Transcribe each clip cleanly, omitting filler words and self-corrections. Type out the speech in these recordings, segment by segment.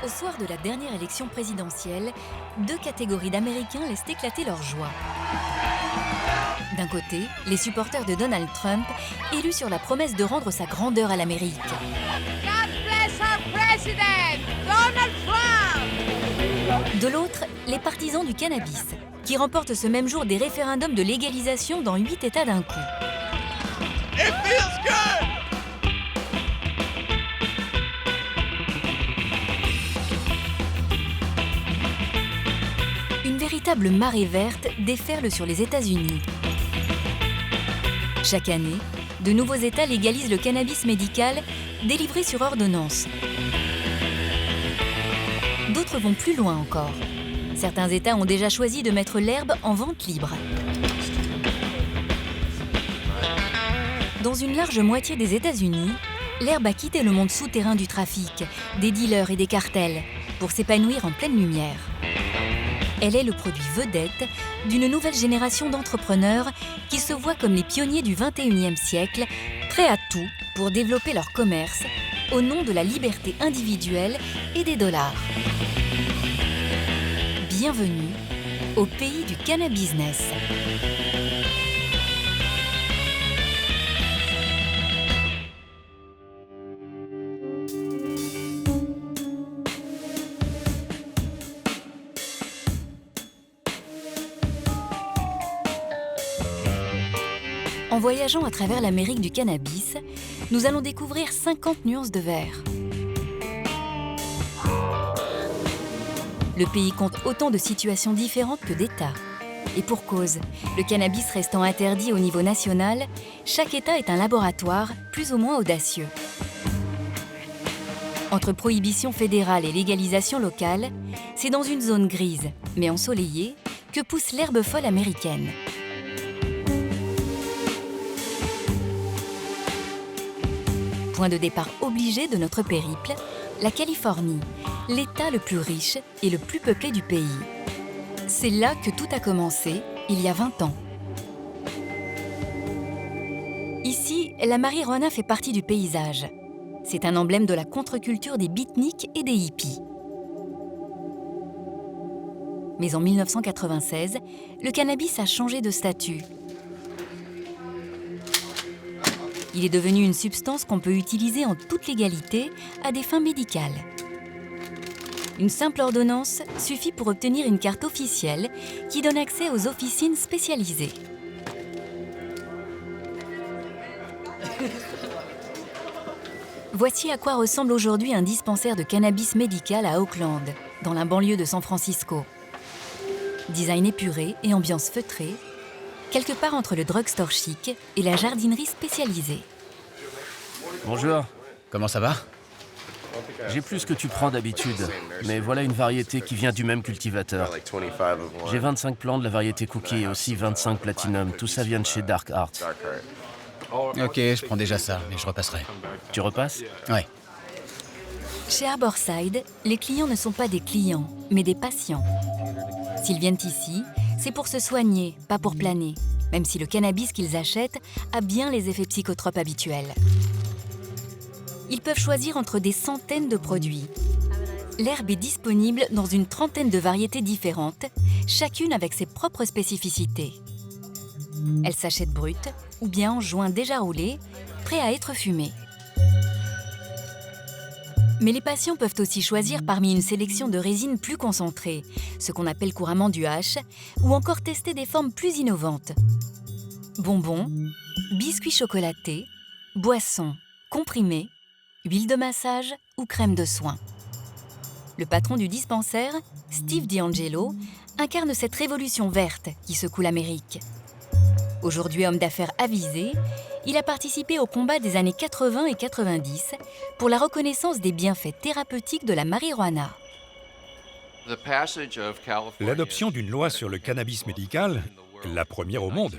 Au soir de la dernière élection présidentielle, deux catégories d'Américains laissent éclater leur joie. D'un côté, les supporters de Donald Trump, élus sur la promesse de rendre sa grandeur à l'Amérique. God bless our president, Donald Trump! De l'autre, les partisans du cannabis, qui remportent ce même jour des référendums de légalisation dans 8 États d'un coup. It feels good! Une véritable marée verte déferle sur les États-Unis. Chaque année, de nouveaux États légalisent le cannabis médical délivré sur ordonnance. D'autres vont plus loin encore. Certains États ont déjà choisi de mettre l'herbe en vente libre. Dans une large moitié des États-Unis, l'herbe a quitté le monde souterrain du trafic, des dealers et des cartels, pour s'épanouir en pleine lumière. Elle est le produit vedette d'une nouvelle génération d'entrepreneurs qui se voient comme les pionniers du XXIe siècle, prêts à tout pour développer leur commerce au nom de la liberté individuelle et des dollars. Bienvenue au pays du cannabis-business. En voyageant à travers l'Amérique du cannabis, nous allons découvrir 50 nuances de vert. Le pays compte autant de situations différentes que d'États. Et pour cause, le cannabis restant interdit au niveau national, chaque État est un laboratoire plus ou moins audacieux. Entre prohibition fédérale et légalisation locale, c'est dans une zone grise, mais ensoleillée, que pousse l'herbe folle américaine. Point de départ obligé de notre périple, la Californie, l'État le plus riche et le plus peuplé du pays. C'est là que tout a commencé, il y a 20 ans. Ici, la marijuana fait partie du paysage. C'est un emblème de la contre-culture des beatniks et des hippies. Mais en 1996, le cannabis a changé de statut. Il est devenu une substance qu'on peut utiliser en toute légalité à des fins médicales. Une simple ordonnance suffit pour obtenir une carte officielle qui donne accès aux officines spécialisées. Voici à quoi ressemble aujourd'hui un dispensaire de cannabis médical à Oakland, dans la banlieue de San Francisco. Design épuré et ambiance feutrée, quelque part entre le drugstore chic et la jardinerie spécialisée. Bonjour, Comment ça va? j'ai plus que tu prends d'habitude, mais voilà une variété qui vient du même cultivateur. J'ai 25 plants de la variété Cookie et aussi 25 Platinum, tout ça vient de chez Dark Art. Ok, je prends déjà ça, mais je repasserai. Tu repasses? Ouais. Chez Harborside, les clients ne sont pas des clients, mais des patients. S'ils viennent ici, c'est pour se soigner, pas pour planer, même si le cannabis qu'ils achètent a bien les effets psychotropes habituels. Ils peuvent choisir entre des centaines de produits. L'herbe est disponible dans une trentaine de variétés différentes, chacune avec ses propres spécificités. Elle s'achète brute ou bien en joint déjà roulé, prêt à être fumé. Mais les patients peuvent aussi choisir parmi une sélection de résines plus concentrées, ce qu'on appelle couramment du hash, ou encore tester des formes plus innovantes. Bonbons, biscuits chocolatés, boissons, comprimés, huile de massage ou crème de soin. Le patron du dispensaire, Steve D'Angelo, incarne cette révolution verte qui secoue l'Amérique. Aujourd'hui homme d'affaires avisé, il a participé au combat des années 80 et 90 pour la reconnaissance des bienfaits thérapeutiques de la marijuana. L'adoption d'une loi sur le cannabis médical la première au monde,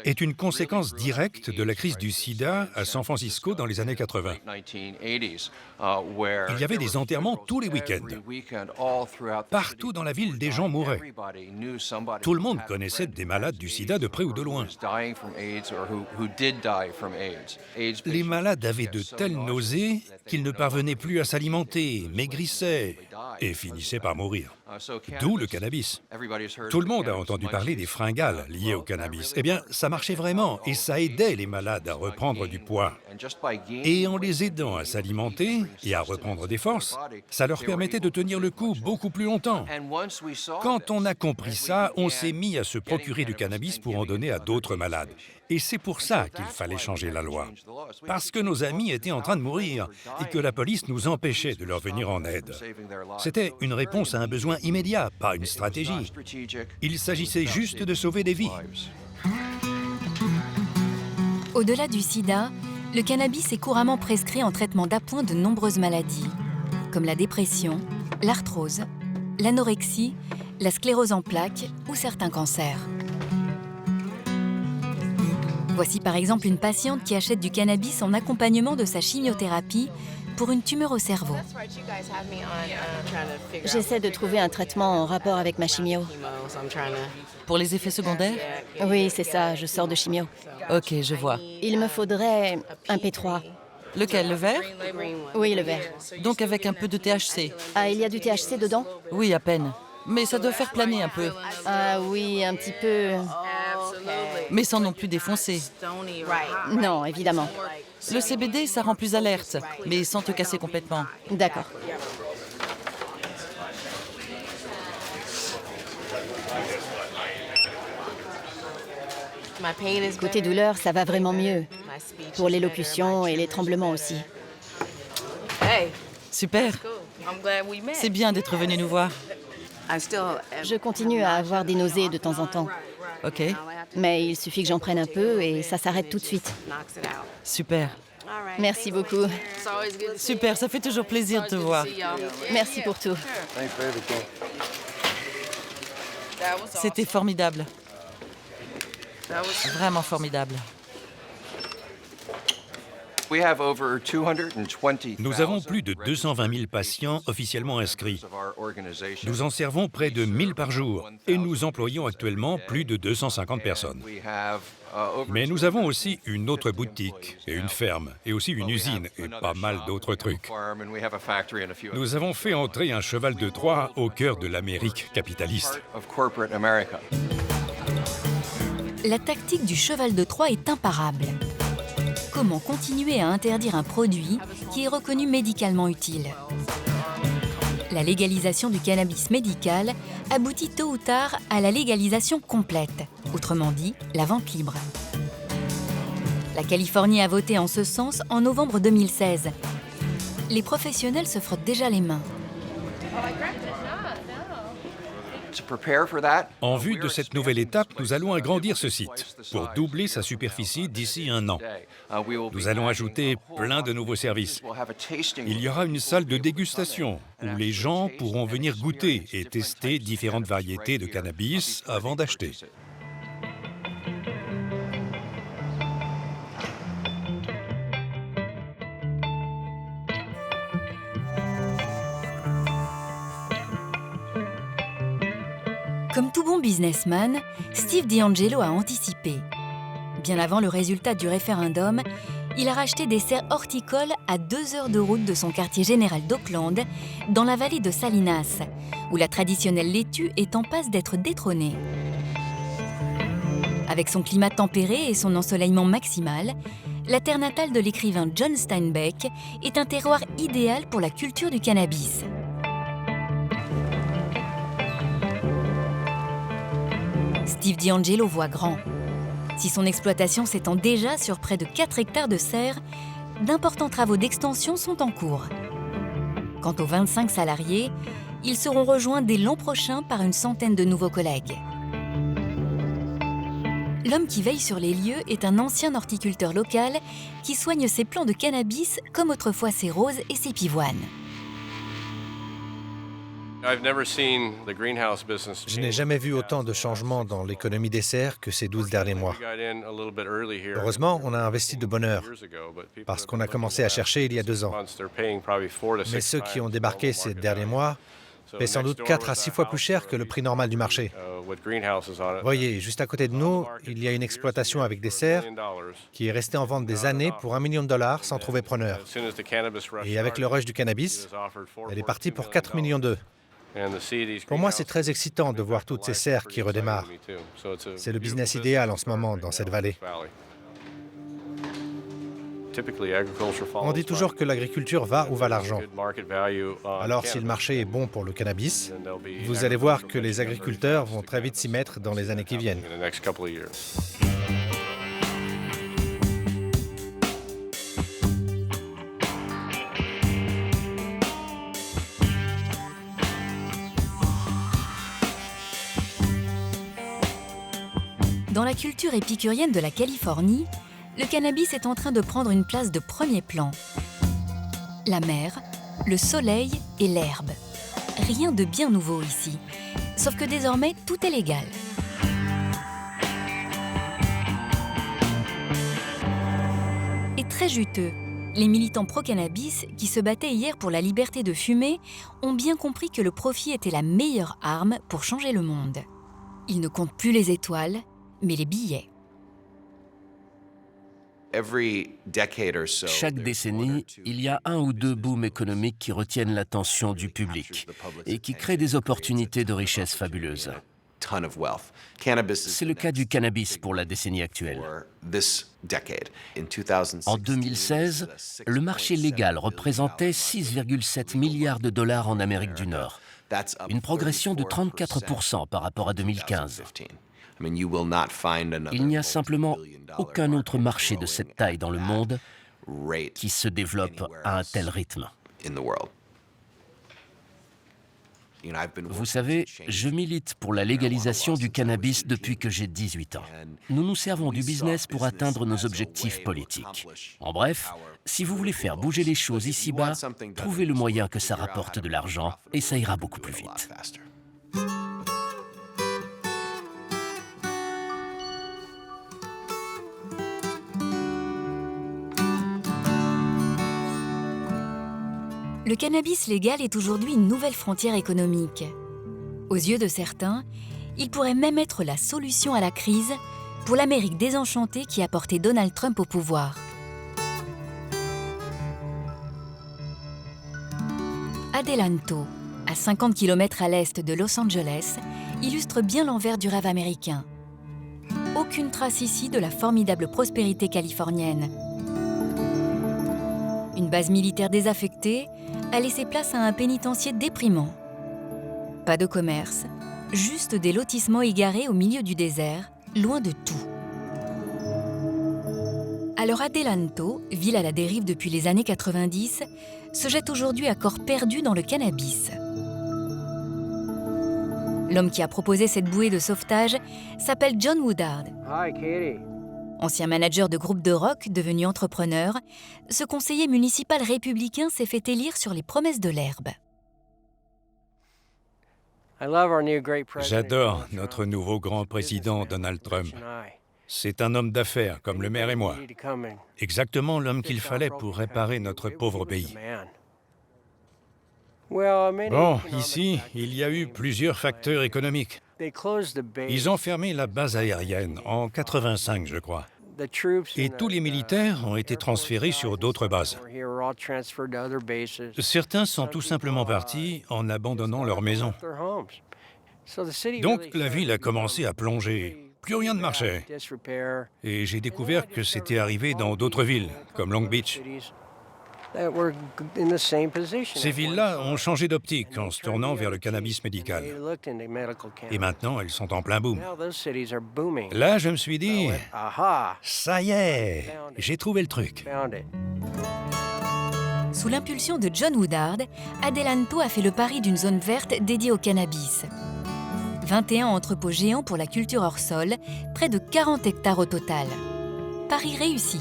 est une conséquence directe de la crise du sida à San Francisco dans les années 80. Il y avait des enterrements tous les week-ends. Partout dans la ville, des gens mouraient. Tout le monde connaissait des malades du sida de près ou de loin. Les malades avaient de telles nausées qu'ils ne parvenaient plus à s'alimenter, maigrissaient et finissaient par mourir. D'où le cannabis. Tout le monde a entendu parler des fringales liées au cannabis. Eh bien, ça marchait vraiment et ça aidait les malades à reprendre du poids. Et en les aidant à s'alimenter et à reprendre des forces, ça leur permettait de tenir le coup beaucoup plus longtemps. Quand on a compris ça, on s'est mis à se procurer du cannabis pour en donner à d'autres malades. Et c'est pour ça qu'il fallait changer la loi. Parce que nos amis étaient en train de mourir et que la police nous empêchait de leur venir en aide. C'était une réponse à un besoin immédiat, pas une stratégie. Il s'agissait juste de sauver des vies. Au-delà du sida, le cannabis est couramment prescrit en traitement d'appoint de nombreuses maladies, comme la dépression, l'arthrose, l'anorexie, la sclérose en plaques ou certains cancers. Voici par exemple une patiente qui achète du cannabis en accompagnement de sa chimiothérapie pour une tumeur au cerveau. J'essaie de trouver un traitement en rapport avec ma chimio. Pour les effets secondaires? Oui, c'est ça, je sors de chimio. Ok, je vois. Il me faudrait un P3. Lequel, le vert? Oui, le vert. Donc avec un peu de THC? Ah, il y a du THC dedans? Oui, à peine. Mais ça doit faire planer un peu. Ah oui, un petit peu. Mais sans non plus défoncer. Non, évidemment. Le CBD, ça rend plus alerte, mais sans te casser complètement. D'accord. Côté douleur, ça va vraiment mieux. Pour l'élocution et les tremblements aussi. Super. C'est bien d'être venu nous voir. Je continue à avoir des nausées de temps en temps. Ok, Mais il suffit que j'en prenne un peu et ça s'arrête tout de suite. super. Merci beaucoup. Super, ça fait toujours plaisir de te voir. Merci pour tout. C'était formidable. Vraiment formidable. Nous avons plus de 220 000 patients officiellement inscrits. Nous en servons près de 1000 par jour et nous employons actuellement plus de 250 personnes. Mais nous avons aussi une autre boutique et une ferme et aussi une usine et pas mal d'autres trucs. Nous avons fait entrer un cheval de Troie au cœur de l'Amérique capitaliste. La tactique du cheval de Troie est imparable. Comment continuer à interdire un produit qui est reconnu médicalement utile? La légalisation du cannabis médical aboutit tôt ou tard à la légalisation complète, autrement dit, la vente libre. La Californie a voté en ce sens en novembre 2016. Les professionnels se frottent déjà les mains. En vue de cette nouvelle étape, nous allons agrandir ce site pour doubler sa superficie d'ici 1 an. Nous allons ajouter plein de nouveaux services. Il y aura une salle de dégustation où les gens pourront venir goûter et tester différentes variétés de cannabis avant d'acheter. Comme tout bon businessman, Steve DeAngelo a anticipé. Bien avant le résultat du référendum, il a racheté des serres horticoles à 2 heures de route de son quartier général d'Oakland, dans la vallée de Salinas, où la traditionnelle laitue est en passe d'être détrônée. Avec son climat tempéré et son ensoleillement maximal, la terre natale de l'écrivain John Steinbeck est un terroir idéal pour la culture du cannabis. Steve DeAngelo voit grand. Si son exploitation s'étend déjà sur près de 4 hectares de serres, d'importants travaux d'extension sont en cours. Quant aux 25 salariés, ils seront rejoints dès l'an prochain par une centaine de nouveaux collègues. L'homme qui veille sur les lieux est un ancien horticulteur local qui soigne ses plants de cannabis comme autrefois ses roses et ses pivoines. Je n'ai jamais vu autant de changements dans l'économie des serres que ces 12 derniers mois. Heureusement, on a investi de bonne heure, parce qu'on a commencé à chercher il y a 2 ans. Mais ceux qui ont débarqué ces derniers mois paient sans doute 4 à 6 fois plus cher que le prix normal du marché. Voyez, juste à côté de nous, il y a une exploitation avec des serres qui est restée en vente des années pour $1 million sans trouver preneur. Et avec le rush du cannabis, elle est partie pour 4,2 millions. Pour moi, c'est très excitant de voir toutes ces serres qui redémarrent. C'est le business idéal en ce moment dans cette vallée. On dit toujours que l'agriculture va où va l'argent. Alors, si le marché est bon pour le cannabis, vous allez voir que les agriculteurs vont très vite s'y mettre dans les années qui viennent. Dans la culture épicurienne de la Californie, le cannabis est en train de prendre une place de premier plan. La mer, le soleil et l'herbe. Rien de bien nouveau ici. Sauf que désormais, tout est légal. Et très juteux, les militants pro-cannabis qui se battaient hier pour la liberté de fumer ont bien compris que le profit était la meilleure arme pour changer le monde. Ils ne comptent plus les étoiles, mais les billets. Chaque décennie, il y a 1 ou 2 booms économiques qui retiennent l'attention du public et qui créent des opportunités de richesse fabuleuses. C'est le cas du cannabis pour la décennie actuelle. En 2016, le marché légal représentait 6,7 milliards de dollars en Amérique du Nord, une progression de 34% par rapport à 2015. Il n'y a simplement aucun autre marché de cette taille dans le monde qui se développe à un tel rythme. Vous savez, je milite pour la légalisation du cannabis depuis que j'ai 18 ans. Nous nous servons du business pour atteindre nos objectifs politiques. En bref, si vous voulez faire bouger les choses ici-bas, trouvez le moyen que ça rapporte de l'argent et ça ira beaucoup plus vite. Le cannabis légal est aujourd'hui une nouvelle frontière économique. Aux yeux de certains, il pourrait même être la solution à la crise pour l'Amérique désenchantée qui a porté Donald Trump au pouvoir. Adelanto, à 50 km à l'est de Los Angeles, illustre bien l'envers du rêve américain. Aucune trace ici de la formidable prospérité californienne. Une base militaire désaffectée a laissé place à un pénitencier déprimant. Pas de commerce, juste des lotissements égarés au milieu du désert, loin de tout. Alors Adelanto, ville à la dérive depuis les années 90, se jette aujourd'hui à corps perdu dans le cannabis. L'homme qui a proposé cette bouée de sauvetage s'appelle John Woodard. Hi, Katie. Ancien manager de groupe de rock devenu entrepreneur, ce conseiller municipal républicain s'est fait élire sur les promesses de l'herbe. J'adore notre nouveau grand président Donald Trump. C'est un homme d'affaires comme le maire et moi. Exactement l'homme qu'il fallait pour réparer notre pauvre pays. Bon, ici, il y a eu plusieurs facteurs économiques. Ils ont fermé la base aérienne en 85, je crois. Et tous les militaires ont été transférés sur d'autres bases. Certains sont tout simplement partis en abandonnant leur maison. Donc la ville a commencé à plonger. Plus rien ne marchait. Et j'ai découvert que c'était arrivé dans d'autres villes, comme Long Beach. Ces villes-là ont changé d'optique en se tournant vers le cannabis médical. Et maintenant, elles sont en plein boom. Là, je me suis dit, ça y est, j'ai trouvé le truc. Sous l'impulsion de John Woodard, Adelanto a fait le pari d'une zone verte dédiée au cannabis. 21 entrepôts géants pour la culture hors sol, près de 40 hectares au total. Pari réussi.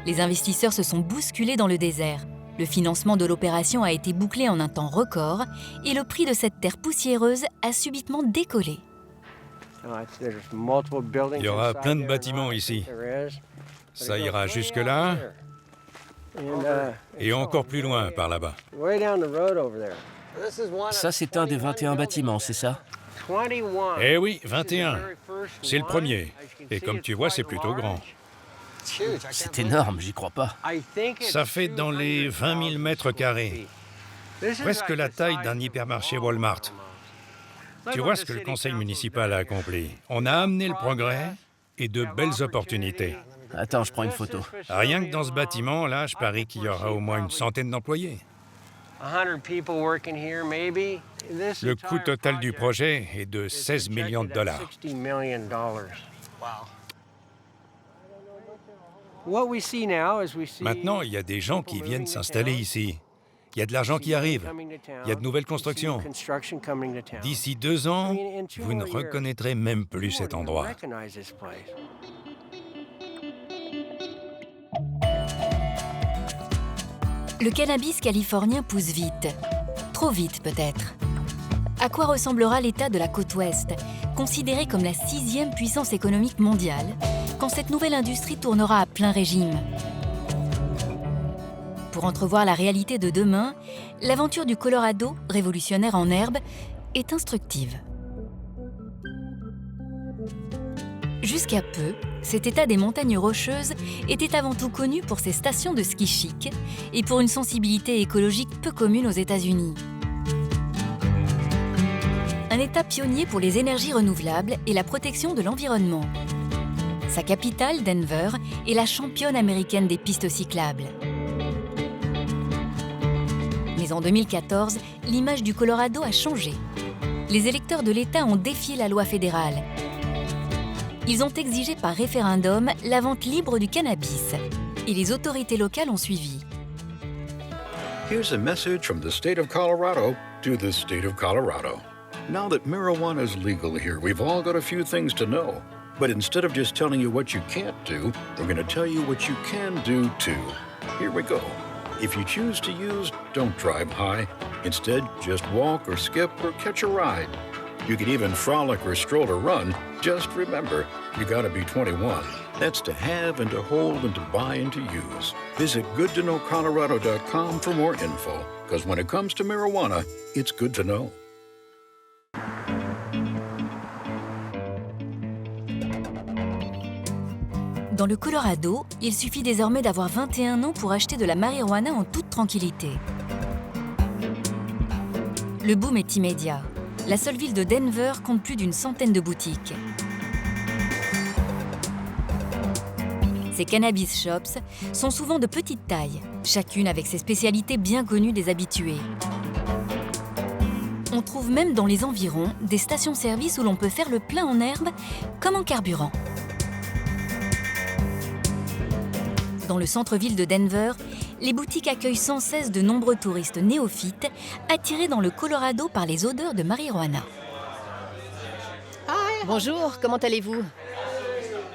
Les investisseurs se sont bousculés dans le désert. Le financement de l'opération a été bouclé en un temps record et le prix de cette terre poussiéreuse a subitement décollé. Il y aura plein de bâtiments ici. Ça ira jusque-là et encore plus loin par là-bas. Ça, c'est un des 21 bâtiments, c'est ça? Eh oui, 21. C'est le premier. Et comme tu vois, c'est plutôt grand. C'est énorme, j'y crois pas. Ça fait dans les 20 000 mètres carrés. Presque la taille d'un hypermarché Walmart. Tu vois ce que le conseil municipal a accompli. On a amené le progrès et de belles opportunités. Attends, je prends une photo. Rien que dans ce bâtiment, là, je parie qu'il y aura au moins une centaine d'employés. Le coût total du projet est de 16 millions de dollars. Maintenant, il y a des gens qui viennent s'installer ici. Il y a de l'argent qui arrive. Il y a de nouvelles constructions. D'ici 2 ans, vous ne reconnaîtrez même plus cet endroit. Le cannabis californien pousse vite. Trop vite peut-être. À quoi ressemblera l'état de la côte ouest, considérée comme la 6e puissance économique mondiale, quand cette nouvelle industrie tournera à plein régime? Pour entrevoir la réalité de demain, l'aventure du Colorado, révolutionnaire en herbe, est instructive. Jusqu'à peu, cet état des montagnes rocheuses était avant tout connu pour ses stations de ski chic et pour une sensibilité écologique peu commune aux États-Unis. Un état pionnier pour les énergies renouvelables et la protection de l'environnement. Sa capitale, Denver, est la championne américaine des pistes cyclables. Mais en 2014, l'image du Colorado a changé. Les électeurs de l'État ont défié la loi fédérale. Ils ont exigé par référendum la vente libre du cannabis. Et les autorités locales ont suivi. Here's a message from the state of Colorado to the state of Colorado. Now that marijuana is legal here, we've all got a few things to know. But instead of just telling you what you can't do, we're going to tell you what you can do too. Here we go. If you choose to use, don't drive high. Instead, just walk or skip or catch a ride. You can even frolic or stroll or run. Just remember, you gotta be 21. That's to have and to hold and to buy and to use. Visit goodtoknowcolorado.com for more info. Because when it comes to marijuana, it's good to know. Dans le Colorado, il suffit désormais d'avoir 21 ans pour acheter de la marijuana en toute tranquillité. Le boom est immédiat. La seule ville de Denver compte plus d'une centaine de boutiques. Ces cannabis shops sont souvent de petite taille, chacune avec ses spécialités bien connues des habitués. On trouve même dans les environs des stations-service où l'on peut faire le plein en herbe comme en carburant. Dans le centre-ville de Denver, les boutiques accueillent sans cesse de nombreux touristes néophytes attirés dans le Colorado par les odeurs de marijuana. Bonjour, comment allez-vous?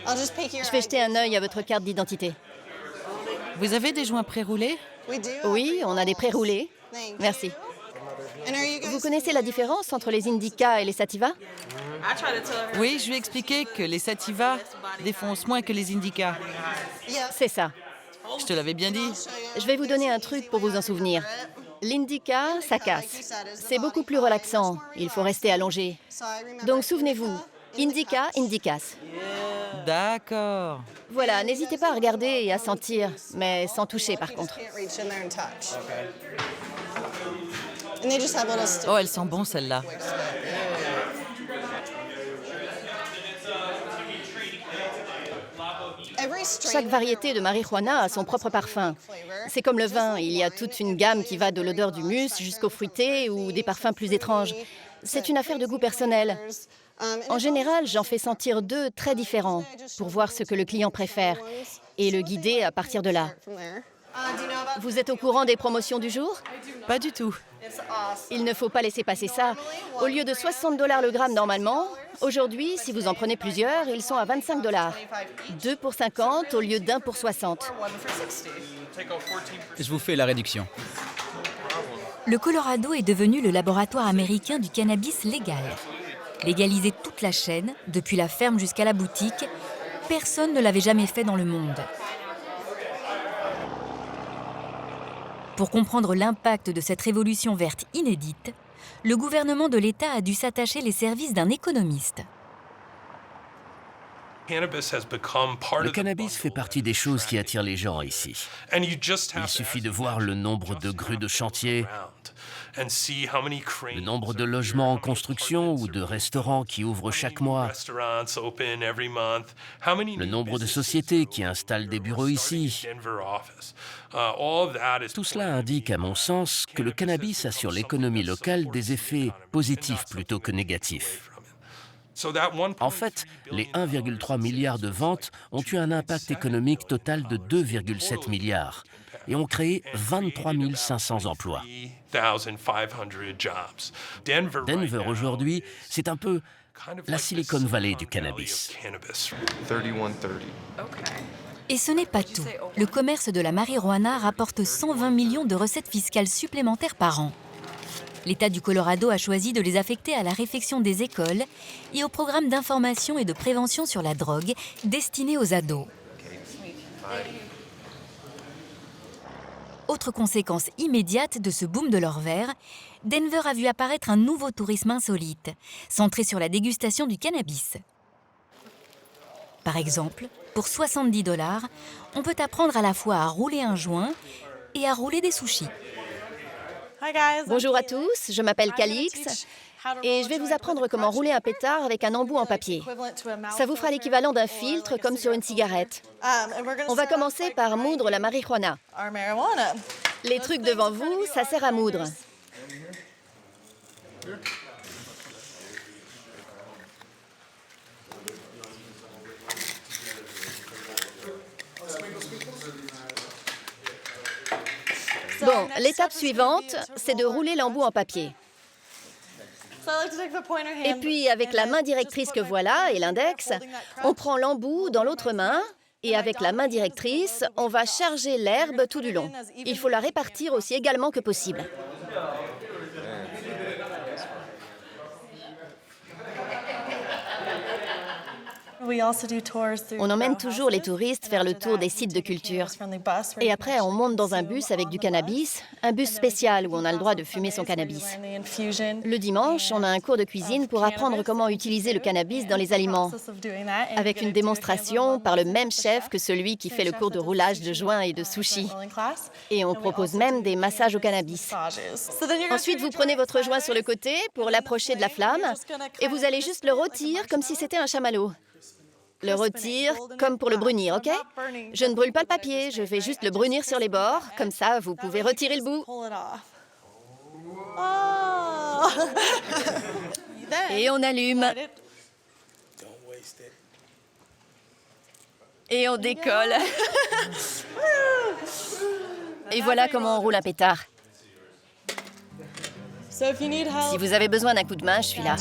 Je vais jeter un œil à votre carte d'identité. Vous avez des joints pré-roulés? Oui, on a des pré-roulés. Merci. Vous connaissez la différence entre les Indica et les Sativa? Oui, je lui ai expliqué que les Sativa défoncent moins que les Indica. C'est ça. Je te l'avais bien dit. Je vais vous donner un truc pour vous en souvenir. L'Indica, ça casse. C'est beaucoup plus relaxant. Il faut rester allongé. Donc souvenez-vous, Indica, Indicas. D'accord. Voilà, n'hésitez pas à regarder et à sentir, mais sans toucher par contre. Oh, elle sent bon celle-là. Chaque variété de marijuana a son propre parfum. C'est comme le vin, il y a toute une gamme qui va de l'odeur du musc jusqu'au fruité ou des parfums plus étranges. C'est une affaire de goût personnel. En général, j'en fais sentir 2 très différents pour voir ce que le client préfère et le guider à partir de là. Vous êtes au courant des promotions du jour? Pas du tout. Il ne faut pas laisser passer ça. Au lieu de 60 $ le gramme normalement, aujourd'hui, si vous en prenez plusieurs, ils sont à 25 $. 2 pour 50 au lieu d'1 pour 60. Je vous fais la réduction. Le Colorado est devenu le laboratoire américain du cannabis légal. Légaliser toute la chaîne, depuis la ferme jusqu'à la boutique, personne ne l'avait jamais fait dans le monde. Pour comprendre l'impact de cette révolution verte inédite, le gouvernement de l'État a dû s'attacher les services d'un économiste. Le cannabis fait partie des choses qui attirent les gens ici. Il suffit de voir le nombre de grues de chantier, le nombre de logements en construction ou de restaurants qui ouvrent chaque mois, le nombre de sociétés qui installent des bureaux ici. Tout cela indique, à mon sens, que le cannabis a sur l'économie locale des effets positifs plutôt que négatifs. En fait, les 1,3 milliard de ventes ont eu un impact économique total de 2,7 milliards et ont créé 23 500 emplois. Denver aujourd'hui, c'est un peu la Silicon Valley du cannabis. Et ce n'est pas tout. Le commerce de la marijuana rapporte 120 millions de recettes fiscales supplémentaires par an. L'État du Colorado a choisi de les affecter à la réfection des écoles et au programme d'information et de prévention sur la drogue destiné aux ados. Autre conséquence immédiate de ce boom de l'or vert, Denver a vu apparaître un nouveau tourisme insolite, centré sur la dégustation du cannabis. Par exemple, pour 70 $, on peut apprendre à la fois à rouler un joint et à rouler des sushis. Bonjour à tous, je m'appelle Calix et je vais vous apprendre comment rouler un pétard avec un embout en papier. Ça vous fera l'équivalent d'un filtre comme sur une cigarette. On va commencer par moudre la marijuana. Les trucs devant vous, ça sert à moudre. Bon, l'étape suivante, c'est de rouler l'embout en papier. Et puis, avec la main directrice que voilà et l'index, on prend l'embout dans l'autre main et avec la main directrice, on va charger l'herbe tout du long. Il faut la répartir aussi également que possible. On emmène toujours les touristes faire le tour des sites de culture. Et après, on monte dans un bus avec du cannabis, un bus spécial où on a le droit de fumer son cannabis. Le dimanche, on a un cours de cuisine pour apprendre comment utiliser le cannabis dans les aliments, avec une démonstration par le même chef que celui qui fait le cours de roulage de joints et de sushis. Et on propose même des massages au cannabis. Ensuite, vous prenez votre joint sur le côté pour l'approcher de la flamme et vous allez juste le rôtir comme si c'était un chamallow. Le rôtir comme pour le brunir, ok? Je ne brûle pas le papier, je vais juste le brunir sur les bords. Comme ça, vous pouvez retirer le bout. Et on allume. Et on décolle. Et voilà comment on roule un pétard. Si vous avez besoin d'un coup de main, je suis là.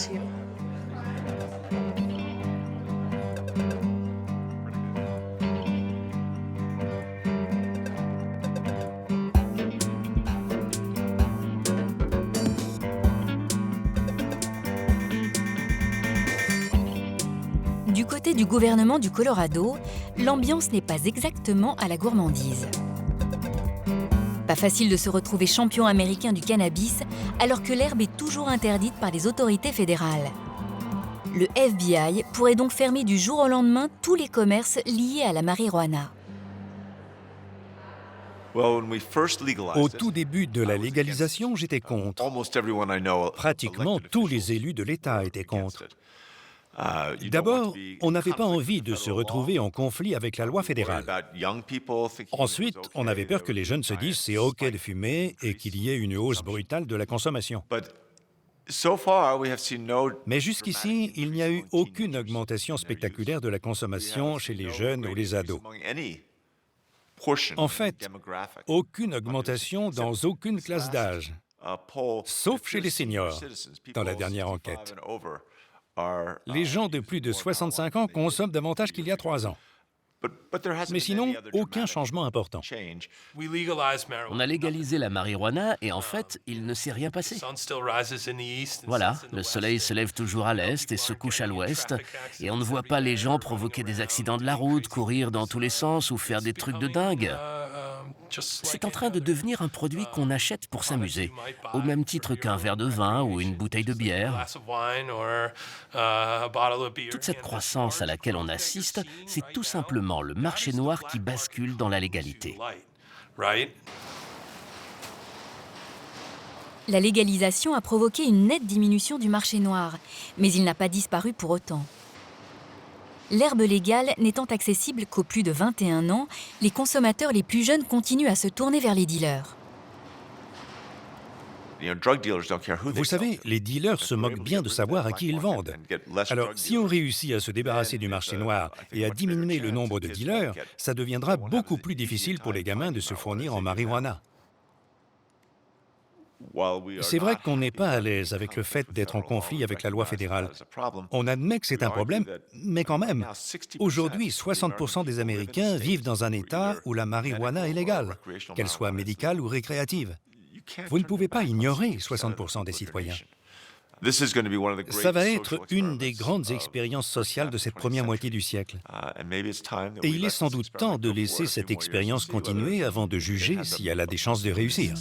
Du côté du gouvernement du Colorado, l'ambiance n'est pas exactement à la gourmandise. Pas facile de se retrouver champion américain du cannabis alors que l'herbe est toujours interdite par les autorités fédérales. Le FBI pourrait donc fermer du jour au lendemain tous les commerces liés à la marijuana. Au tout début de la légalisation, j'étais contre. Pratiquement tous les élus de l'État étaient contre. D'abord, on n'avait pas envie de se retrouver en conflit avec la loi fédérale. Ensuite, on avait peur que les jeunes se disent « c'est OK de fumer » et qu'il y ait une hausse brutale de la consommation. Mais jusqu'ici, il n'y a eu aucune augmentation spectaculaire de la consommation chez les jeunes ou les ados. En fait, aucune augmentation dans aucune classe d'âge, sauf chez les seniors, dans la dernière enquête. Les gens de plus de 65 ans consomment davantage qu'il y a 3 ans. Mais sinon, aucun changement important. On a légalisé la marijuana et en fait, il ne s'est rien passé. Voilà, le soleil se lève toujours à l'est et se couche à l'ouest, et on ne voit pas les gens provoquer des accidents de la route, courir dans tous les sens ou faire des trucs de dingue. C'est en train de devenir un produit qu'on achète pour s'amuser, au même titre qu'un verre de vin ou une bouteille de bière. Toute cette croissance à laquelle on assiste, c'est tout simplement le marché noir qui bascule dans la légalité. La légalisation a provoqué une nette diminution du marché noir, mais il n'a pas disparu pour autant. L'herbe légale n'étant accessible qu'aux plus de 21 ans, les consommateurs les plus jeunes continuent à se tourner vers les dealers. Vous savez, les dealers se moquent bien de savoir à qui ils vendent. Alors, si on réussit à se débarrasser du marché noir et à diminuer le nombre de dealers, ça deviendra beaucoup plus difficile pour les gamins de se fournir en marijuana. C'est vrai qu'on n'est pas à l'aise avec le fait d'être en conflit avec la loi fédérale. On admet que c'est un problème, mais quand même, aujourd'hui, 60% des Américains vivent dans un État où la marijuana est légale, qu'elle soit médicale ou récréative. Vous ne pouvez pas ignorer 60% des citoyens. Ça va être une des grandes expériences sociales de cette première moitié du siècle. Et il est sans doute temps de laisser cette expérience continuer avant de juger si elle a des chances de réussir.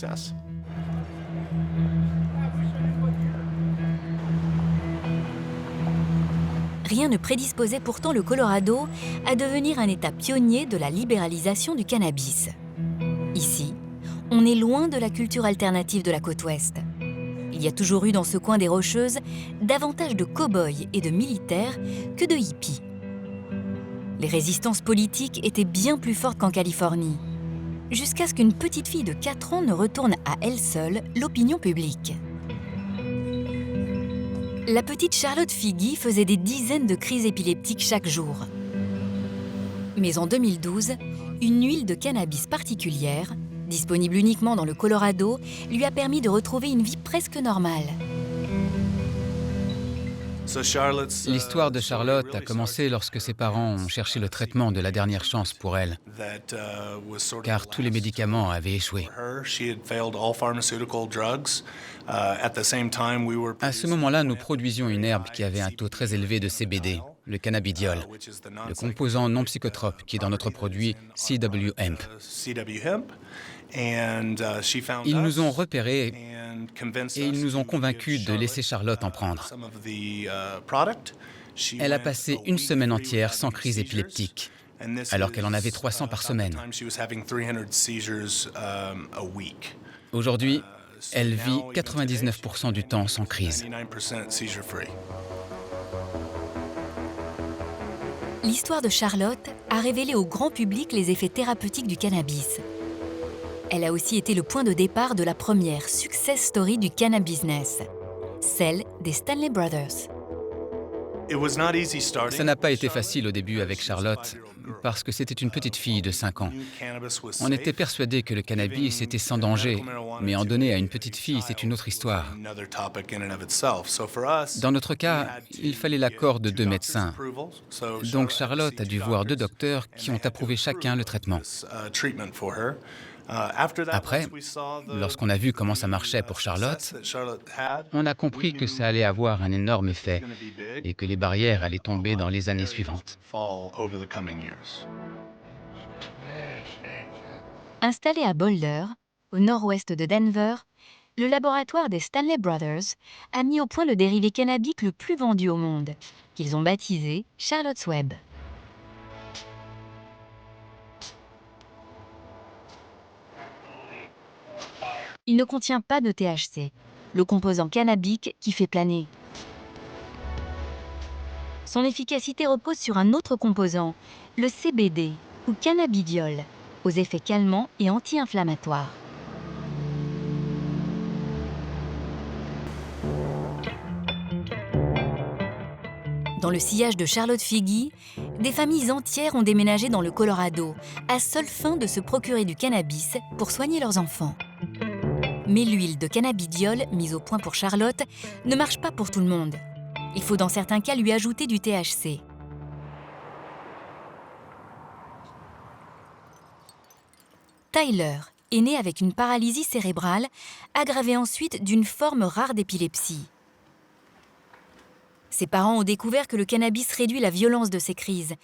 Rien ne prédisposait pourtant le Colorado à devenir un État pionnier de la libéralisation du cannabis. Ici, on est loin de la culture alternative de la côte ouest. Il y a toujours eu dans ce coin des Rocheuses davantage de cow-boys et de militaires que de hippies. Les résistances politiques étaient bien plus fortes qu'en Californie, jusqu'à ce qu'une petite fille de 4 ans ne retourne à elle seule l'opinion publique. La petite Charlotte Figi faisait des dizaines de crises épileptiques chaque jour. Mais en 2012, une huile de cannabis particulière, disponible uniquement dans le Colorado, lui a permis de retrouver une vie presque normale. L'histoire de Charlotte a commencé lorsque ses parents ont cherché le traitement de la dernière chance pour elle, car tous les médicaments avaient échoué. À ce moment-là, nous produisions une herbe qui avait un taux très élevé de CBD, le cannabidiol, le composant non psychotrope qui est dans notre produit CW Hemp. Ils nous ont repérés et ils nous ont convaincus de laisser Charlotte en prendre. Elle a passé une semaine entière sans crise épileptique, alors qu'elle en avait 300 par semaine. Aujourd'hui, elle vit 99% du temps sans crise. L'histoire de Charlotte a révélé au grand public les effets thérapeutiques du cannabis. Elle a aussi été le point de départ de la première success story du cannabis business, celle des Stanley Brothers. Ça n'a pas été facile au début avec Charlotte, parce que c'était une petite fille de 5 ans. On était persuadés que le cannabis était sans danger, mais en donner à une petite fille, c'est une autre histoire. Dans notre cas, il fallait l'accord de 2 médecins. Donc Charlotte a dû voir 2 docteurs qui ont approuvé chacun le traitement. Après, lorsqu'on a vu comment ça marchait pour Charlotte, on a compris que ça allait avoir un énorme effet et que les barrières allaient tomber dans les années suivantes. Installé à Boulder, au nord-ouest de Denver, le laboratoire des Stanley Brothers a mis au point le dérivé cannabique le plus vendu au monde, qu'ils ont baptisé Charlotte's Web. Il ne contient pas de THC, le composant cannabique qui fait planer. Son efficacité repose sur un autre composant, le CBD, ou cannabidiol, aux effets calmants et anti-inflammatoires. Dans le sillage de Charlotte Figi, des familles entières ont déménagé dans le Colorado, à seule fin de se procurer du cannabis pour soigner leurs enfants. Mais l'huile de cannabidiol, mise au point pour Charlotte, ne marche pas pour tout le monde. Il faut dans certains cas lui ajouter du THC. Tyler est né avec une paralysie cérébrale, aggravée ensuite d'une forme rare d'épilepsie. Ses parents ont découvert que le cannabis réduit la violence de ses crises,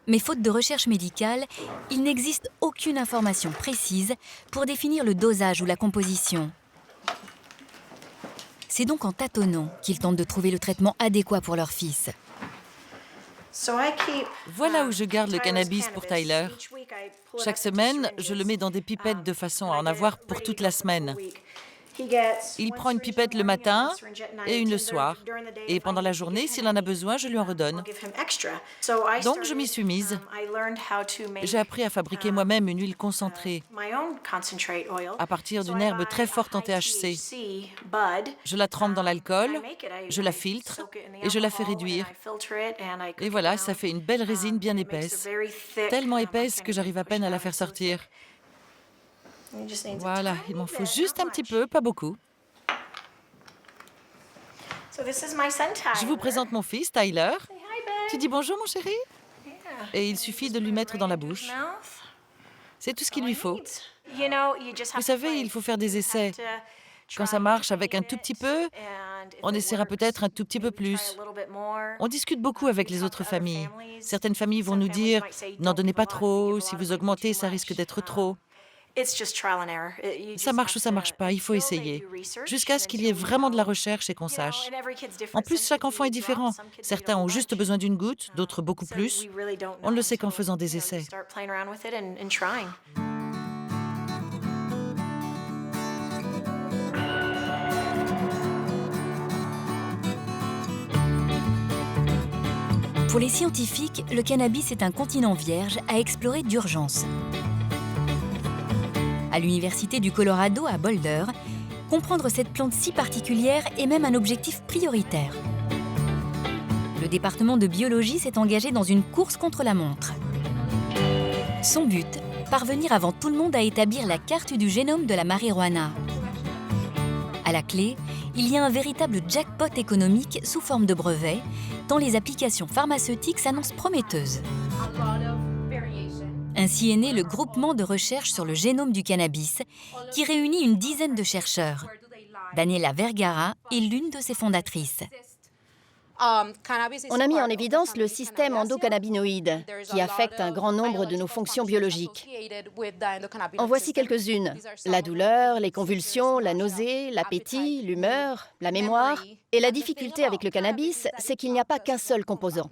mais faute de recherche médicale, il n'existe aucune information précise pour définir le dosage ou la composition. C'est donc en tâtonnant qu'ils tentent de trouver le traitement adéquat pour leur fils. Voilà où je garde le cannabis pour Tyler. Chaque semaine, je le mets dans des pipettes de façon à en avoir pour toute la semaine. Il prend une pipette le matin et une le soir. Et pendant la journée, s'il en a besoin, je lui en redonne. Donc, je m'y suis mise. J'ai appris à fabriquer moi-même une huile concentrée à partir d'une herbe très forte en THC. Je la trempe dans l'alcool, je la filtre et je la fais réduire. Et voilà, ça fait une belle résine bien épaisse. Tellement épaisse que j'arrive à peine à la faire sortir. Voilà, il m'en faut juste un petit peu, pas beaucoup. Je vous présente mon fils, Tyler. Tu dis bonjour, mon chéri? Et il suffit de lui mettre dans la bouche. C'est tout ce qu'il lui faut. Vous savez, il faut faire des essais. Quand ça marche avec un tout petit peu, on essaiera peut-être un tout petit peu plus. On discute beaucoup avec les autres familles. Certaines familles vont nous dire « N'en donnez pas trop, si vous augmentez, ça risque d'être trop ». Ça marche ou ça marche pas, il faut essayer. Jusqu'à ce qu'il y ait vraiment de la recherche et qu'on sache. En plus, chaque enfant est différent. Certains ont juste besoin d'une goutte, d'autres beaucoup plus. On ne le sait qu'en faisant des essais. Pour les scientifiques, le cannabis est un continent vierge à explorer d'urgence. À l'Université du Colorado à Boulder, comprendre cette plante si particulière est même un objectif prioritaire. Le département de biologie s'est engagé dans une course contre la montre. Son but, parvenir avant tout le monde à établir la carte du génome de la marijuana. À la clé, il y a un véritable jackpot économique sous forme de brevet, tant les applications pharmaceutiques s'annoncent prometteuses. Ainsi est né le groupement de recherche sur le génome du cannabis, qui réunit une dizaine de chercheurs. Daniela Vergara est l'une de ses fondatrices. On a mis en évidence le système endocannabinoïde, qui affecte un grand nombre de nos fonctions biologiques. En voici quelques-unes. La douleur, les convulsions, la nausée, l'appétit, l'humeur, la mémoire. Et la difficulté avec le cannabis, c'est qu'il n'y a pas qu'un seul composant.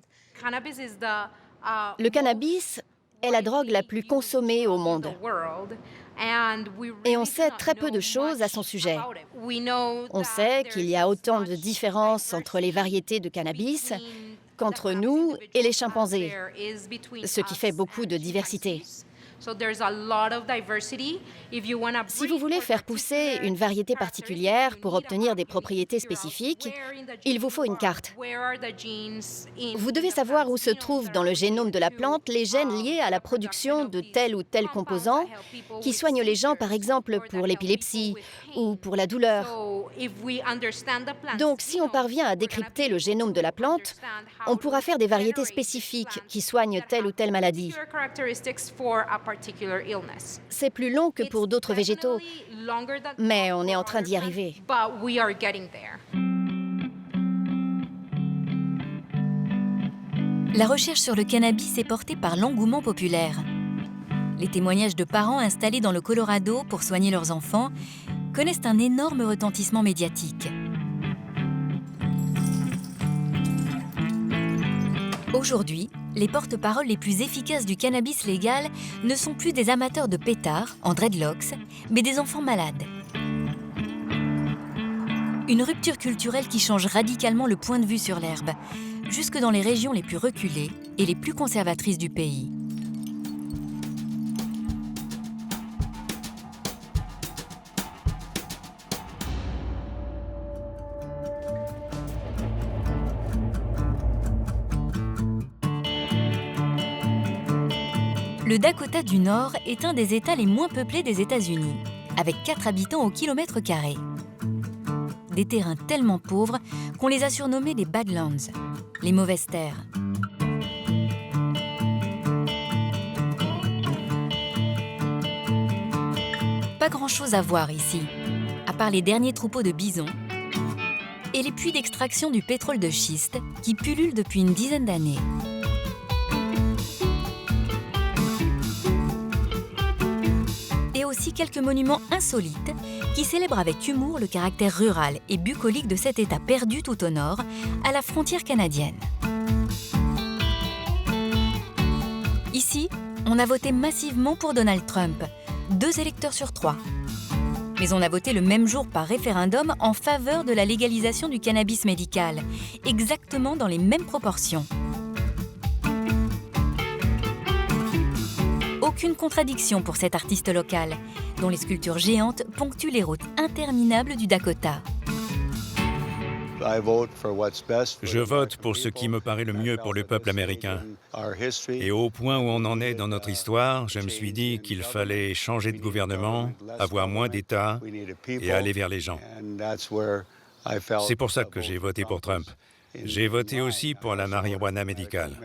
Le cannabis est la drogue la plus consommée au monde. Et on sait très peu de choses à son sujet. On sait qu'il y a autant de différences entre les variétés de cannabis qu'entre nous et les chimpanzés, ce qui fait beaucoup de diversité. Si vous voulez faire pousser une variété particulière pour obtenir des propriétés spécifiques, il vous faut une carte. Vous devez savoir où se trouvent dans le génome de la plante les gènes liés à la production de tel ou tel composant qui soignent les gens, par exemple, pour l'épilepsie ou pour la douleur. Donc, si on parvient à décrypter le génome de la plante, on pourra faire des variétés spécifiques qui soignent telle ou telle maladie. C'est plus long que pour d'autres végétaux, mais on est en train d'y arriver. La recherche sur le cannabis est portée par l'engouement populaire. Les témoignages de parents installés dans le Colorado pour soigner leurs enfants connaissent un énorme retentissement médiatique. Aujourd'hui, les porte-paroles les plus efficaces du cannabis légal ne sont plus des amateurs de pétards, en dreadlocks, mais des enfants malades. Une rupture culturelle qui change radicalement le point de vue sur l'herbe, jusque dans les régions les plus reculées et les plus conservatrices du pays. Le Dakota du Nord est un des États les moins peuplés des États-Unis, avec 4 habitants au kilomètre carré. Des terrains tellement pauvres qu'on les a surnommés les Badlands, les mauvaises terres. Pas grand-chose à voir ici, à part les derniers troupeaux de bisons et les puits d'extraction du pétrole de schiste qui pullulent depuis une dizaine d'années. Et aussi quelques monuments insolites qui célèbrent avec humour le caractère rural et bucolique de cet État perdu tout au nord, à la frontière canadienne. Ici, on a voté massivement pour Donald Trump, 2 électeurs sur 3. Mais on a voté le même jour par référendum en faveur de la légalisation du cannabis médical, exactement dans les mêmes proportions. Aucune contradiction pour cet artiste local, dont les sculptures géantes ponctuent les routes interminables du Dakota. Je vote pour ce qui me paraît le mieux pour le peuple américain. Et au point où on en est dans notre histoire, je me suis dit qu'il fallait changer de gouvernement, avoir moins d'État et aller vers les gens. C'est pour ça que j'ai voté pour Trump. J'ai voté aussi pour la marijuana médicale.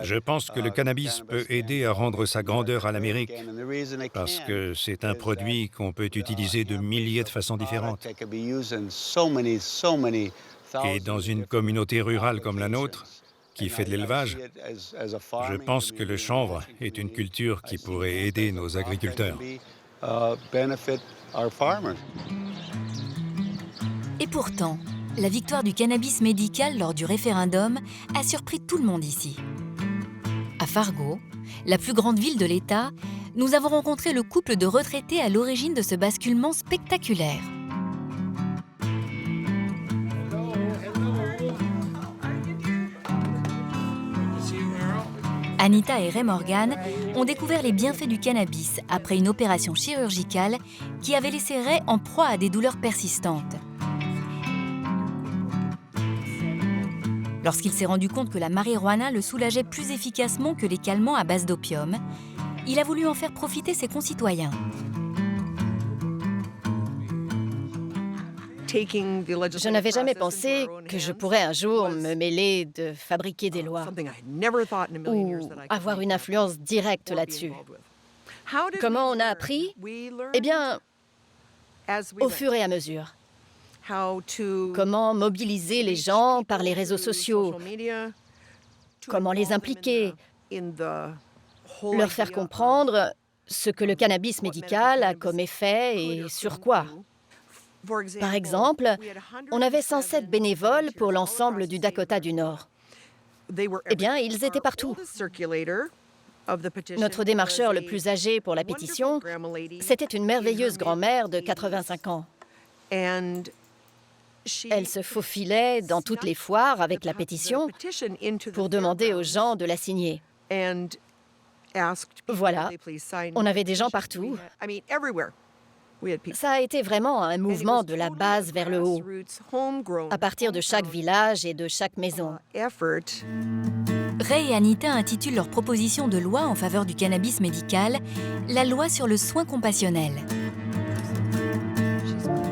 Je pense que le cannabis peut aider à rendre sa grandeur à l'Amérique, parce que c'est un produit qu'on peut utiliser de milliers de façons différentes. Et dans une communauté rurale comme la nôtre, qui fait de l'élevage, je pense que le chanvre est une culture qui pourrait aider nos agriculteurs. Et pourtant, la victoire du cannabis médical lors du référendum a surpris tout le monde ici. À Fargo, la plus grande ville de l'État, nous avons rencontré le couple de retraités à l'origine de ce basculement spectaculaire. Anita et Ray Morgan ont découvert les bienfaits du cannabis après une opération chirurgicale qui avait laissé Ray en proie à des douleurs persistantes. Lorsqu'il s'est rendu compte que la marijuana le soulageait plus efficacement que les calmants à base d'opium, il a voulu en faire profiter ses concitoyens. Je n'avais jamais pensé que je pourrais un jour me mêler de fabriquer des lois ou avoir une influence directe là-dessus. Comment on a appris? Eh bien, au fur et à mesure. Comment mobiliser les gens par les réseaux sociaux, comment les impliquer, leur faire comprendre ce que le cannabis médical a comme effet et sur quoi. Par exemple, on avait 107 bénévoles pour l'ensemble du Dakota du Nord. Eh bien, ils étaient partout. Notre démarcheur le plus âgé pour la pétition, c'était une merveilleuse grand-mère de 85 ans. Elle se faufilait dans toutes les foires avec la pétition pour demander aux gens de la signer. Voilà, on avait des gens partout. Ça a été vraiment un mouvement de la base vers le haut, à partir de chaque village et de chaque maison. Ray et Anita intitulent leur proposition de loi en faveur du cannabis médical « La loi sur le soin compassionnel ».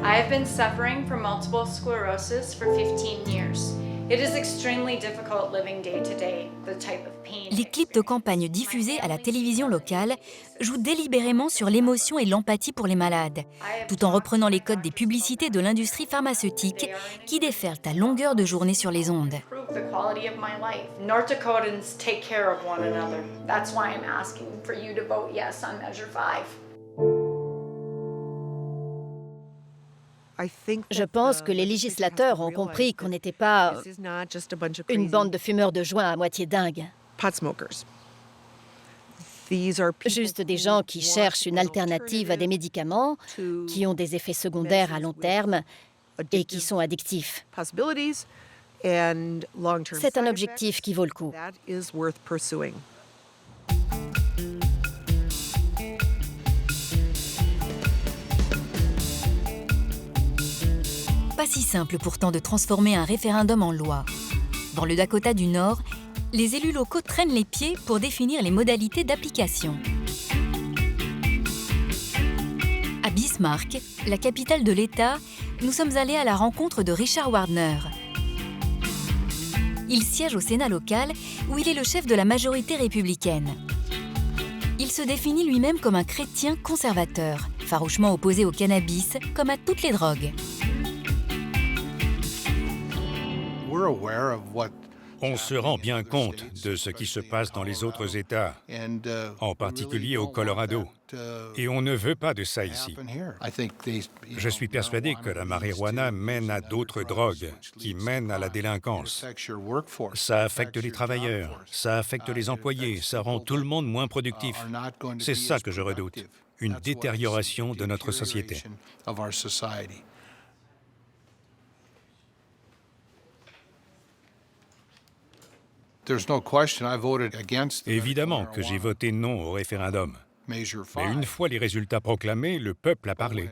I have been suffering from multiple sclerosis for 15 years. It is extremely difficult living day to day, the type of pain. Les clips de campagne diffusés à la télévision locale jouent délibérément sur l'émotion et l'empathie pour les malades, tout en reprenant les codes des publicités de l'industrie pharmaceutique qui déferlent à longueur de journée sur les ondes. The quality of my life. North Dakotans take care of one another. That's why I'm asking for you to vote yes on Measure 5. Je pense que les législateurs ont compris qu'on n'était pas une bande de fumeurs de joint à moitié dingues. Juste des gens qui cherchent une alternative à des médicaments, qui ont des effets secondaires à long terme et qui sont addictifs. C'est un objectif qui vaut le coup. Pas si simple pourtant de transformer un référendum en loi. Dans le Dakota du Nord, les élus locaux traînent les pieds pour définir les modalités d'application. À Bismarck, la capitale de l'État, nous sommes allés à la rencontre de Richard Wagner. Il siège au Sénat local où il est le chef de la majorité républicaine. Il se définit lui-même comme un chrétien conservateur, farouchement opposé au cannabis comme à toutes les drogues. On se rend bien compte de ce qui se passe dans les autres États, en particulier au Colorado. Et on ne veut pas de ça ici. Je suis persuadé que la marijuana mène à d'autres drogues, qui mènent à la délinquance. Ça affecte les travailleurs, ça affecte les employés, ça rend tout le monde moins productif. C'est ça que je redoute, une détérioration de notre société. Évidemment que j'ai voté non au référendum. Mais une fois les résultats proclamés, le peuple a parlé.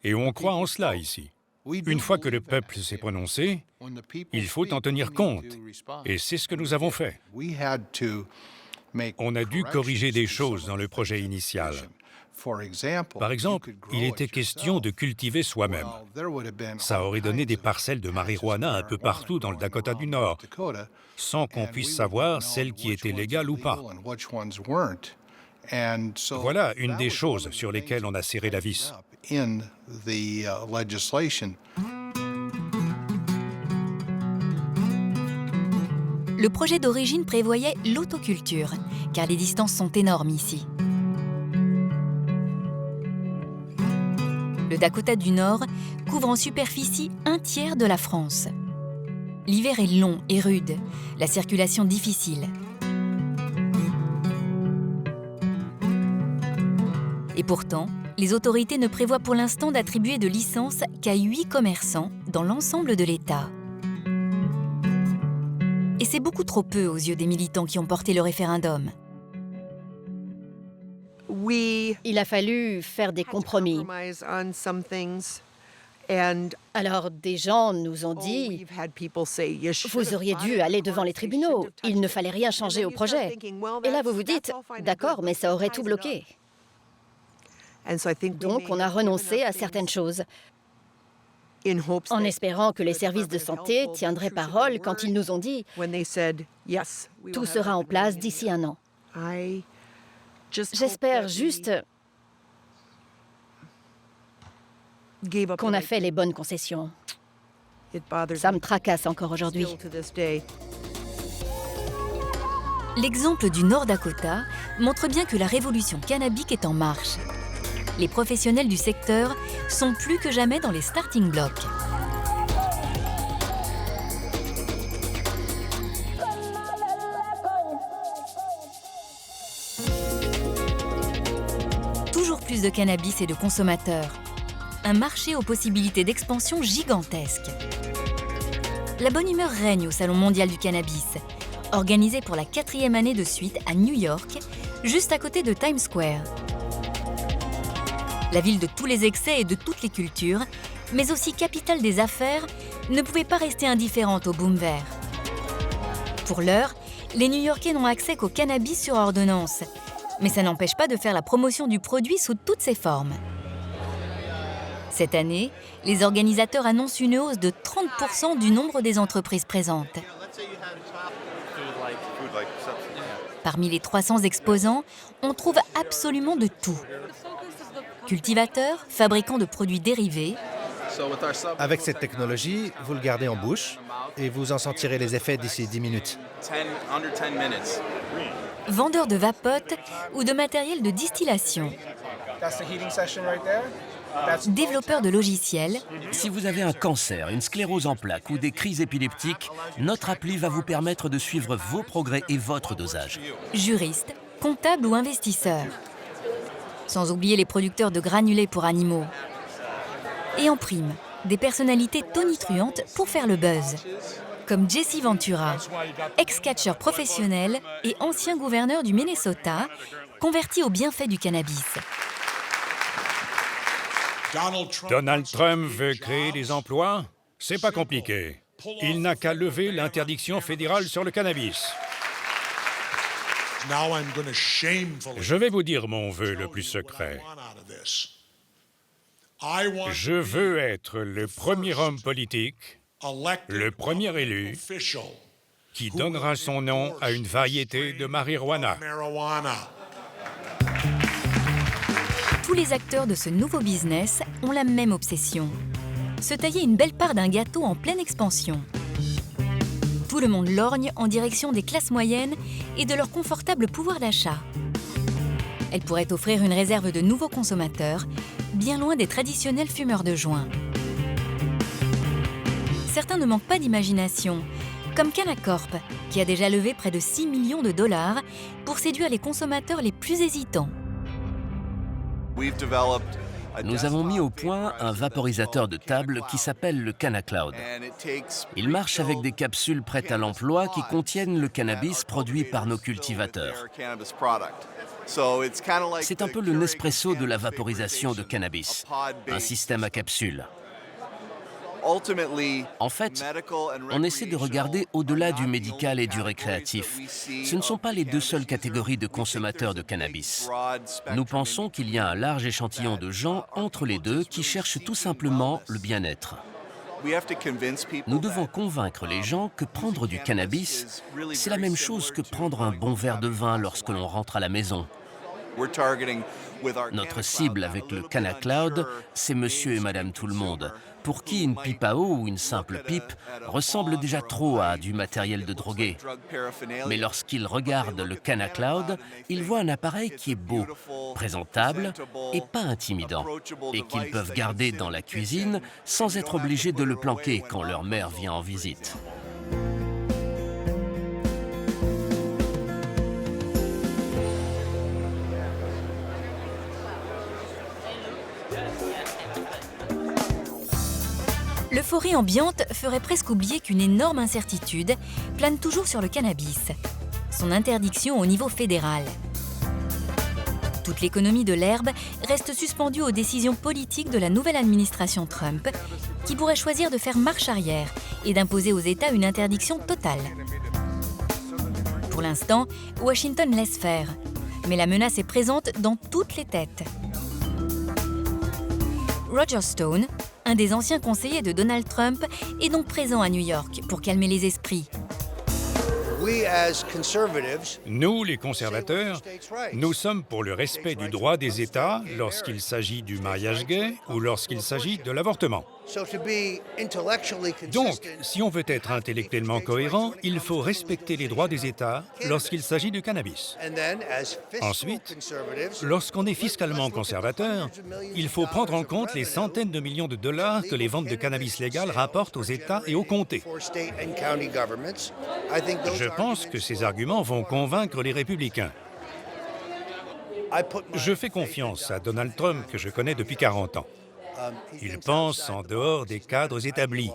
Et on croit en cela ici. Une fois que le peuple s'est prononcé, il faut en tenir compte. Et c'est ce que nous avons fait. On a dû corriger des choses dans le projet initial. Par exemple, il était question de cultiver soi-même. Ça aurait donné des parcelles de marijuana un peu partout dans le Dakota du Nord, sans qu'on puisse savoir celles qui étaient légales ou pas. Voilà une des choses sur lesquelles on a serré la vis. Le projet d'origine prévoyait l'autoculture, car les distances sont énormes ici. Le Dakota du Nord couvre en superficie un tiers de la France. L'hiver est long et rude, la circulation difficile. Et pourtant, les autorités ne prévoient pour l'instant d'attribuer de licences qu'à 8 commerçants dans l'ensemble de l'État. Et c'est beaucoup trop peu aux yeux des militants qui ont porté le référendum. Il a fallu faire des compromis. Alors, des gens nous ont dit « Vous auriez dû aller devant les tribunaux, il ne fallait rien changer au projet. » Et là, vous vous dites « D'accord, mais ça aurait tout bloqué. » Donc, on a renoncé à certaines choses, en espérant que les services de santé tiendraient parole quand ils nous ont dit « Tout sera en place d'ici un an. » J'espère juste qu'on a fait les bonnes concessions. Ça me tracasse encore aujourd'hui. L'exemple du Nord Dakota montre bien que la révolution cannabique est en marche. Les professionnels du secteur sont plus que jamais dans les starting blocks. Toujours plus de cannabis et de consommateurs. Un marché aux possibilités d'expansion gigantesques. La bonne humeur règne au Salon mondial du cannabis, organisé pour la 4e année de suite à New York, juste à côté de Times Square. La ville de tous les excès et de toutes les cultures, mais aussi capitale des affaires, ne pouvait pas rester indifférente au boom vert. Pour l'heure, les New-Yorkais n'ont accès qu'au cannabis sur ordonnance, mais ça n'empêche pas de faire la promotion du produit sous toutes ses formes. Cette année, les organisateurs annoncent une hausse de 30% du nombre des entreprises présentes. Parmi les 300 exposants, on trouve absolument de tout. Cultivateurs, fabricants de produits dérivés. Avec cette technologie, vous le gardez en bouche et vous en sentirez les effets d'ici 10 minutes. Vendeurs de vapotes ou de matériel de distillation. Développeurs de logiciels. Si vous avez un cancer, une sclérose en plaques ou des crises épileptiques, notre appli va vous permettre de suivre vos progrès et votre dosage. Juristes, comptables ou investisseurs. Sans oublier les producteurs de granulés pour animaux. Et en prime, des personnalités tonitruantes pour faire le buzz. Comme Jesse Ventura, ex-catcheur professionnel et ancien gouverneur du Minnesota, converti aux bienfaits du cannabis. Donald Trump veut créer des emplois? C'est pas compliqué. Il n'a qu'à lever l'interdiction fédérale sur le cannabis. Je vais vous dire mon vœu le plus secret. Je veux être le premier homme politique, le premier élu, qui donnera son nom à une variété de marijuana. Tous les acteurs de ce nouveau business ont la même obsession. Se tailler une belle part d'un gâteau en pleine expansion. Tout le monde lorgne en direction des classes moyennes et de leur confortable pouvoir d'achat. Elle pourrait offrir une réserve de nouveaux consommateurs, bien loin des traditionnels fumeurs de joint. Certains ne manquent pas d'imagination, comme Canacorp, qui a déjà levé près de 6 millions de dollars pour séduire les consommateurs les plus hésitants. Nous avons mis au point un vaporisateur de table qui s'appelle le CannaCloud. Il marche avec des capsules prêtes à l'emploi qui contiennent le cannabis produit par nos cultivateurs. C'est un peu le Nespresso de la vaporisation de cannabis, un système à capsules. En fait, on essaie de regarder au-delà du médical et du récréatif. Ce ne sont pas les deux seules catégories de consommateurs de cannabis. Nous pensons qu'il y a un large échantillon de gens entre les deux qui cherchent tout simplement le bien-être. Nous devons convaincre les gens que prendre du cannabis, c'est la même chose que prendre un bon verre de vin lorsque l'on rentre à la maison. Notre cible avec le CannaCloud, c'est monsieur et madame tout le monde, pour qui une pipe à eau ou une simple pipe ressemble déjà trop à du matériel de drogué. Mais lorsqu'ils regardent le CannaCloud, ils voient un appareil qui est beau, présentable et pas intimidant, et qu'ils peuvent garder dans la cuisine sans être obligés de le planquer quand leur mère vient en visite. L'euphorie ambiante ferait presque oublier qu'une énorme incertitude plane toujours sur le cannabis. Son interdiction au niveau fédéral. Toute l'économie de l'herbe reste suspendue aux décisions politiques de la nouvelle administration Trump, qui pourrait choisir de faire marche arrière et d'imposer aux États une interdiction totale. Pour l'instant, Washington laisse faire, mais la menace est présente dans toutes les têtes. Roger Stone, un des anciens conseillers de Donald Trump, est donc présent à New York pour calmer les esprits. Nous, les conservateurs, nous sommes pour le respect du droit des États lorsqu'il s'agit du mariage gay ou lorsqu'il s'agit de l'avortement. Donc, si on veut être intellectuellement cohérent, il faut respecter les droits des États lorsqu'il s'agit du cannabis. Ensuite, lorsqu'on est fiscalement conservateur, il faut prendre en compte les centaines de millions de dollars que les ventes de cannabis légal rapportent aux États et aux comtés. Je pense que ces arguments vont convaincre les républicains. Je fais confiance à Donald Trump, que je connais depuis 40 ans. Il pense en dehors des cadres établis.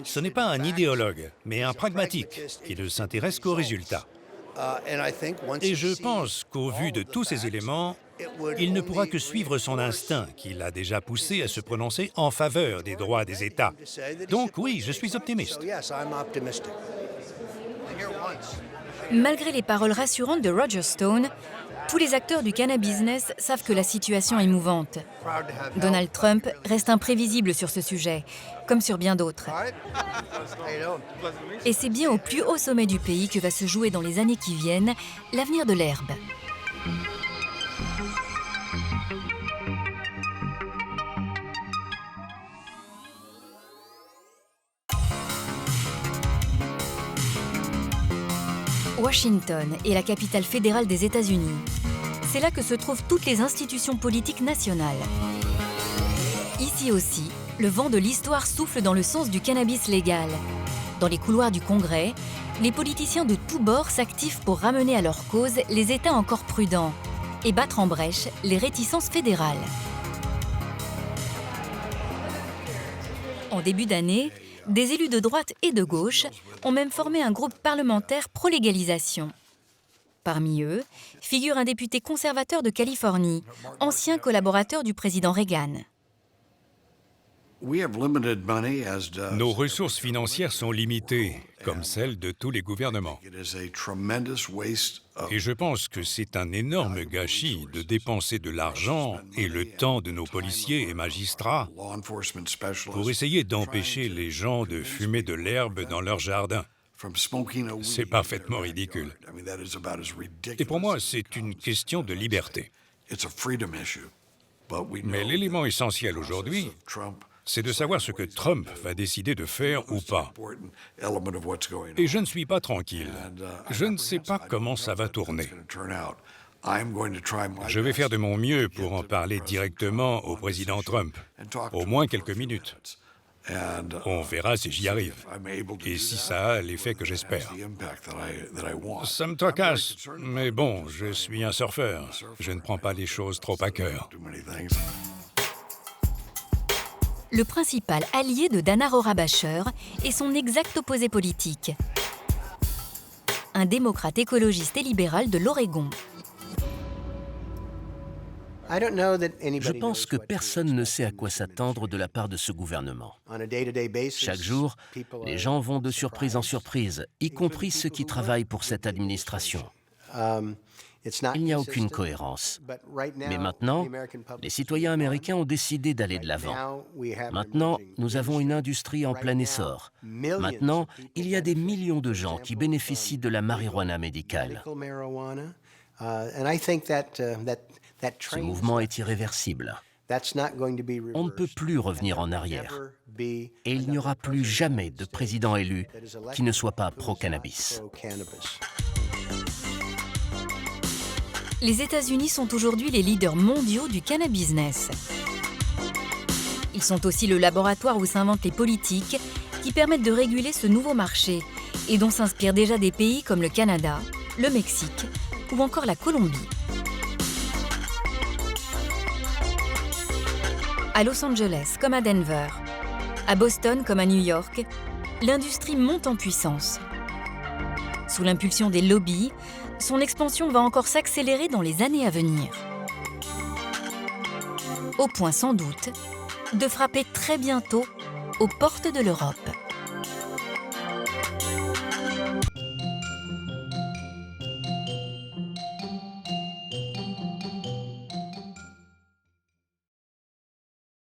Ce n'est pas un idéologue, mais un pragmatique qui ne s'intéresse qu'aux résultats. Et je pense qu'au vu de tous ces éléments, il ne pourra que suivre son instinct qui l'a déjà poussé à se prononcer en faveur des droits des États. Donc oui, je suis optimiste. Malgré les paroles rassurantes de Roger Stone, tous les acteurs du cannabis savent que la situation est mouvante. Donald Trump reste imprévisible sur ce sujet, comme sur bien d'autres. Et c'est bien au plus haut sommet du pays que va se jouer dans les années qui viennent l'avenir de l'herbe. Washington est la capitale fédérale des États-Unis. C'est là que se trouvent toutes les institutions politiques nationales. Ici aussi, le vent de l'histoire souffle dans le sens du cannabis légal. Dans les couloirs du Congrès, les politiciens de tous bords s'activent pour ramener à leur cause les États encore prudents et battre en brèche les réticences fédérales. En début d'année, des élus de droite et de gauche ont même formé un groupe parlementaire pro-légalisation. Parmi eux, figure un député conservateur de Californie, ancien collaborateur du président Reagan. Nos ressources financières sont limitées, comme celles de tous les gouvernements. Et je pense que c'est un énorme gâchis de dépenser de l'argent et le temps de nos policiers et magistrats pour essayer d'empêcher les gens de fumer de l'herbe dans leur jardin. C'est parfaitement ridicule. Et pour moi, c'est une question de liberté. Mais l'élément essentiel aujourd'hui, c'est de savoir ce que Trump va décider de faire ou pas. Et je ne suis pas tranquille. Je ne sais pas comment ça va tourner. Je vais faire de mon mieux pour en parler directement au président Trump, au moins quelques minutes. On verra si j'y arrive, et si ça a l'effet que j'espère. Ça me tracasse, mais bon, je suis un surfeur. Je ne prends pas les choses trop à cœur. Le principal allié de Dana Rohrabacher est son exact opposé politique, un démocrate écologiste et libéral de l'Oregon. Je pense que personne ne sait à quoi s'attendre de la part de ce gouvernement. Chaque jour, les gens vont de surprise en surprise, y compris ceux qui travaillent pour cette administration. Il n'y a aucune cohérence. Mais maintenant, les citoyens américains ont décidé d'aller de l'avant. Maintenant, nous avons une industrie en plein essor. Maintenant, il y a des millions de gens qui bénéficient de la marijuana médicale. Ce mouvement est irréversible. On ne peut plus revenir en arrière. Et il n'y aura plus jamais de président élu qui ne soit pas pro-cannabis. Les États-Unis sont aujourd'hui les leaders mondiaux du cannabis-business. Ils sont aussi le laboratoire où s'inventent les politiques qui permettent de réguler ce nouveau marché et dont s'inspirent déjà des pays comme le Canada, le Mexique ou encore la Colombie. À Los Angeles comme à Denver, à Boston comme à New York, l'industrie monte en puissance. Sous l'impulsion des lobbies, son expansion va encore s'accélérer dans les années à venir. Au point sans doute de frapper très bientôt aux portes de l'Europe.